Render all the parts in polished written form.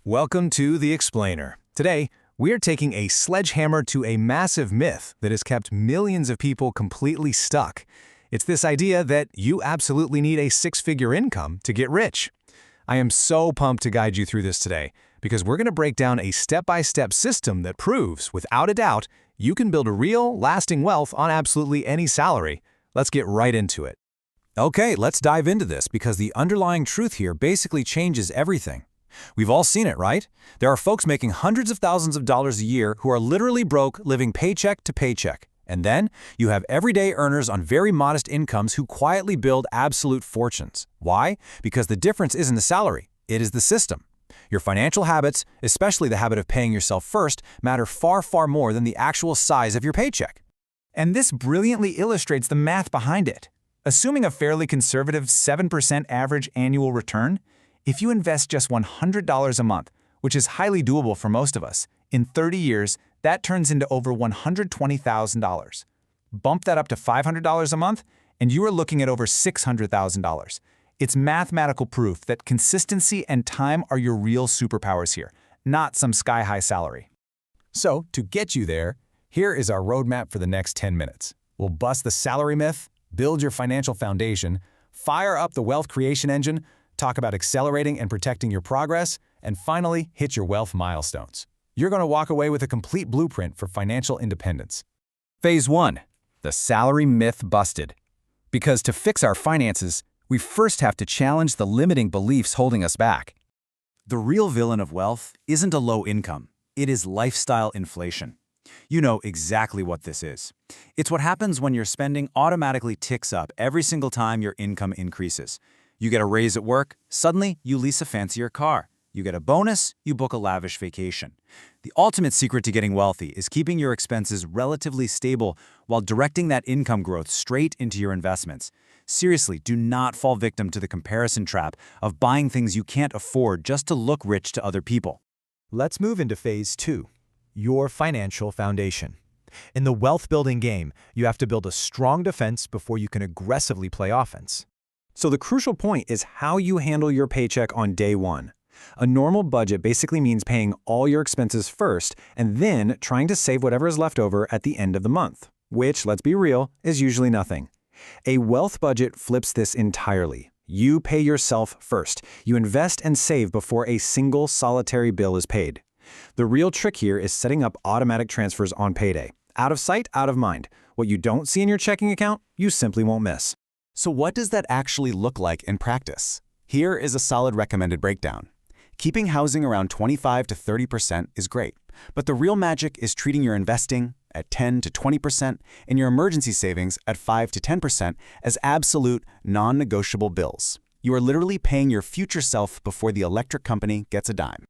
Welcome to The Explainer. Today, we are taking a sledgehammer to a massive myth that has kept millions of people completely stuck. It's this idea that you absolutely need a six-figure income to get rich. I am so pumped to guide you through this today because we're going to break down a step-by-step system that proves, without a doubt, you can build a real, lasting wealth on absolutely any salary. Let's get right into it. Okay, let's dive into this because the underlying truth here basically changes everything. We've all seen it, right? There are folks making hundreds of thousands of dollars a year who are literally broke, living paycheck to paycheck. And then you have everyday earners on very modest incomes who quietly build absolute fortunes. Why? Because the difference isn't the salary, it is the system. Your financial habits, especially the habit of paying yourself first, matter far, far more than the actual size of your paycheck. And this brilliantly illustrates the math behind it. Assuming a fairly conservative 7% average annual return, if you invest just $100 a month, which is highly doable for most of us, in 30 years, that turns into over $120,000. Bump that up to $500 a month, and you are looking at over $600,000. It's mathematical proof that consistency and time are your real superpowers here, not some sky-high salary. So, to get you there, here is our roadmap for the next 10 minutes. We'll bust the salary myth, build your financial foundation, fire up the wealth creation engine, talk about accelerating and protecting your progress, and finally, hit your wealth milestones. You're going to walk away with a complete blueprint for financial independence. Phase 1. The salary myth busted. Because to fix our finances, we first have to challenge the limiting beliefs holding us back. The real villain of wealth isn't a low income. It is lifestyle inflation. You know exactly what this is. It's what happens when your spending automatically ticks up every single time your income increases. You get a raise at work, suddenly you lease a fancier car. You get a bonus, you book a lavish vacation. The ultimate secret to getting wealthy is keeping your expenses relatively stable while directing that income growth straight into your investments. Seriously, do not fall victim to the comparison trap of buying things you can't afford just to look rich to other people. Let's move into Phase 2, your financial foundation. In the wealth-building game, you have to build a strong defense before you can aggressively play offense. So the crucial point is how you handle your paycheck on day one. A normal budget basically means paying all your expenses first and then trying to save whatever is left over at the end of the month, which, let's be real, is usually nothing. A wealth budget flips this entirely. You pay yourself first. You invest and save before a single solitary bill is paid. The real trick here is setting up automatic transfers on payday. Out of sight, out of mind. What you don't see in your checking account, you simply won't miss. So what does that actually look like in practice? Here is a solid recommended breakdown. Keeping housing around 25 to 30% is great, but the real magic is treating your investing at 10 to 20% and your emergency savings at 5 to 10% as absolute, non-negotiable bills. You are literally paying your future self before the electric company gets a dime.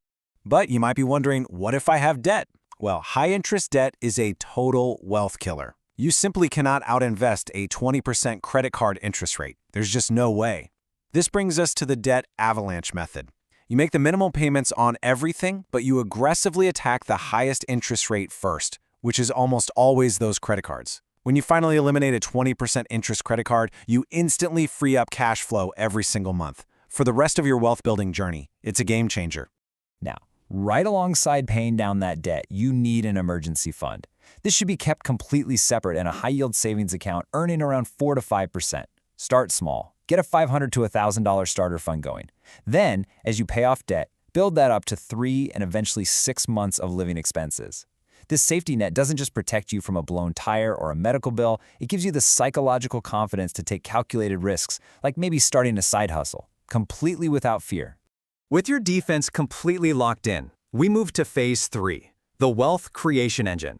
But you might be wondering, what if I have debt? Well, high-interest debt is a total wealth killer. You simply cannot outinvest a 20% credit card interest rate. There's just no way. This brings us to the debt avalanche method. You make the minimal payments on everything, but you aggressively attack the highest interest rate first, which is almost always those credit cards. When you finally eliminate a 20% interest credit card, you instantly free up cash flow every single month. For the rest of your wealth-building journey, it's a game changer. Now, right alongside paying down that debt, you need an emergency fund. This should be kept completely separate in a high-yield savings account earning around 4 to 5%. Start small. Get a $500 to $1,000 starter fund going. Then, as you pay off debt, build that up to 3 and eventually 6 months of living expenses. This safety net doesn't just protect you from a blown tire or a medical bill, it gives you the psychological confidence to take calculated risks, like maybe starting a side hustle, completely without fear. With your defense completely locked in, we move to Phase 3, the wealth creation engine.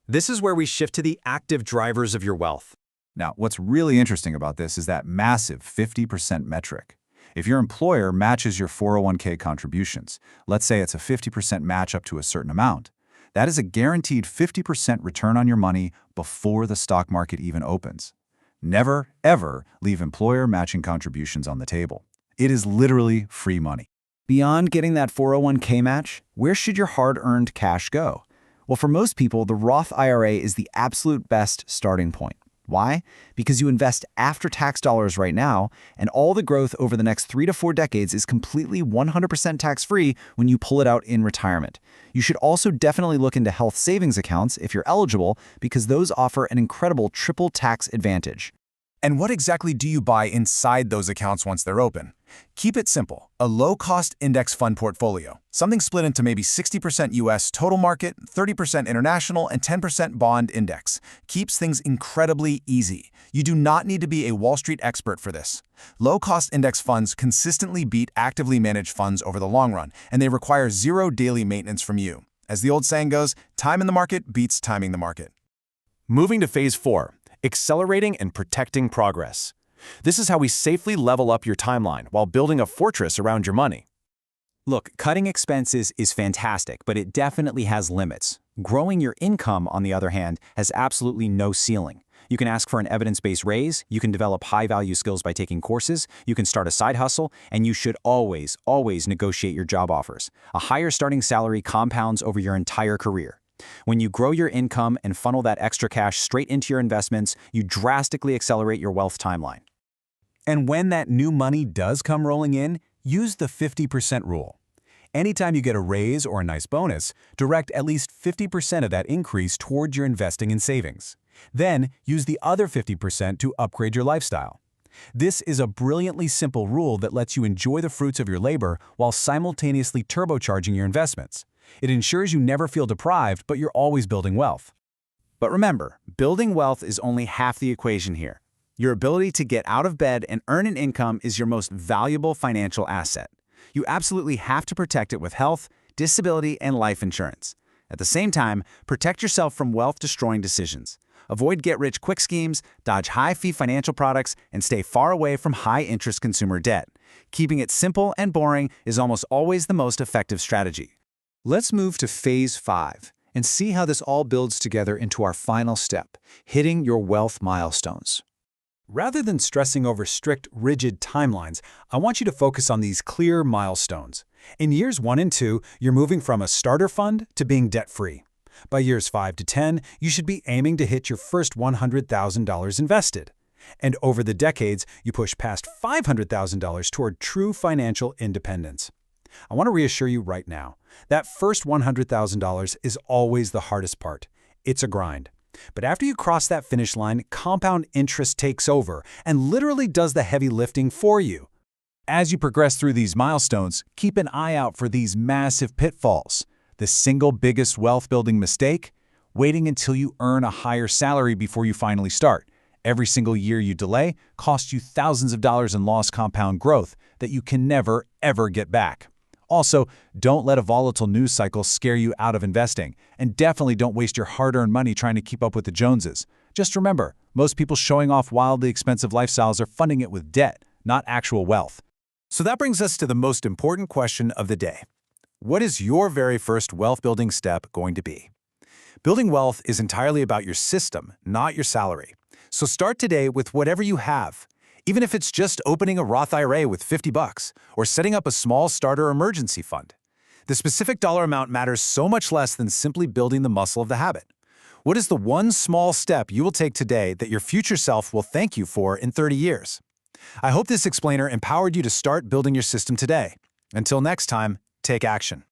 This is where we shift to the active drivers of your wealth. Now, what's really interesting about this is that massive 50% metric. If your employer matches your 401k contributions, let's say it's a 50% match up to a certain amount, that is a guaranteed 50% return on your money before the stock market even opens. Never, ever leave employer matching contributions on the table. It is literally free money. Beyond getting that 401k match, where should your hard-earned cash go? Well, for most people, the Roth IRA is the absolute best starting point. Why? Because you invest after-tax dollars right now, and all the growth over the next 3 to 4 decades is completely 100% tax-free when you pull it out in retirement. You should also definitely look into health savings accounts if you're eligible, because those offer an incredible triple tax advantage. And what exactly do you buy inside those accounts once they're open? Keep it simple, a low-cost index fund portfolio, something split into maybe 60% US total market, 30% international, and 10% bond index. Keeps things incredibly easy. You do not need to be a Wall Street expert for this. Low-cost index funds consistently beat actively managed funds over the long run, and they require zero daily maintenance from you. As the old saying goes, time in the market beats timing the market. Moving to Phase 4, accelerating and protecting progress. This is how we safely level up your timeline while building a fortress around your money. Look, cutting expenses is fantastic, but it definitely has limits. Growing your income, on the other hand, has absolutely no ceiling. You can ask for an evidence-based raise, you can develop high-value skills by taking courses, you can start a side hustle, and you should always negotiate your job offers. A higher starting salary compounds over your entire career. When you grow your income and funnel that extra cash straight into your investments, you drastically accelerate your wealth timeline. And when that new money does come rolling in, use the 50% rule. Anytime you get a raise or a nice bonus, direct at least 50% of that increase towards your investing and savings. Then, use the other 50% to upgrade your lifestyle. This is a brilliantly simple rule that lets you enjoy the fruits of your labor while simultaneously turbocharging your investments. It ensures you never feel deprived, but you're always building wealth. But remember, building wealth is only half the equation here. Your ability to get out of bed and earn an income is your most valuable financial asset. You absolutely have to protect it with health, disability, and life insurance. At the same time, protect yourself from wealth-destroying decisions. Avoid get-rich-quick schemes, dodge high-fee financial products, and stay far away from high-interest consumer debt. Keeping it simple and boring is almost always the most effective strategy. Let's move to Phase 5 and see how this all builds together into our final step, hitting your wealth milestones. Rather than stressing over strict, rigid timelines, I want you to focus on these clear milestones. In years 1 and 2, you're moving from a starter fund to being debt-free. By years 5 to 10, you should be aiming to hit your first $100,000 invested. And over the decades, you push past $500,000 toward true financial independence. I want to reassure you right now, that first $100,000 is always the hardest part. It's a grind. But after you cross that finish line, compound interest takes over and literally does the heavy lifting for you. As you progress through these milestones, keep an eye out for these massive pitfalls. The single biggest wealth-building mistake? Waiting until you earn a higher salary before you finally start. Every single year you delay costs you thousands of dollars in lost compound growth that you can never, ever get back. Also, don't let a volatile news cycle scare you out of investing, and definitely don't waste your hard-earned money trying to keep up with the Joneses. Just remember, most people showing off wildly expensive lifestyles are funding it with debt, not actual wealth. So that brings us to the most important question of the day. What is your very first wealth-building step going to be? Building wealth is entirely about your system, not your salary. So start today with whatever you have. Even if it's just opening a Roth IRA with $50 or setting up a small starter emergency fund. The specific dollar amount matters so much less than simply building the muscle of the habit. What is the one small step you will take today that your future self will thank you for in 30 years? I hope this explainer empowered you to start building your system today. Until next time, take action.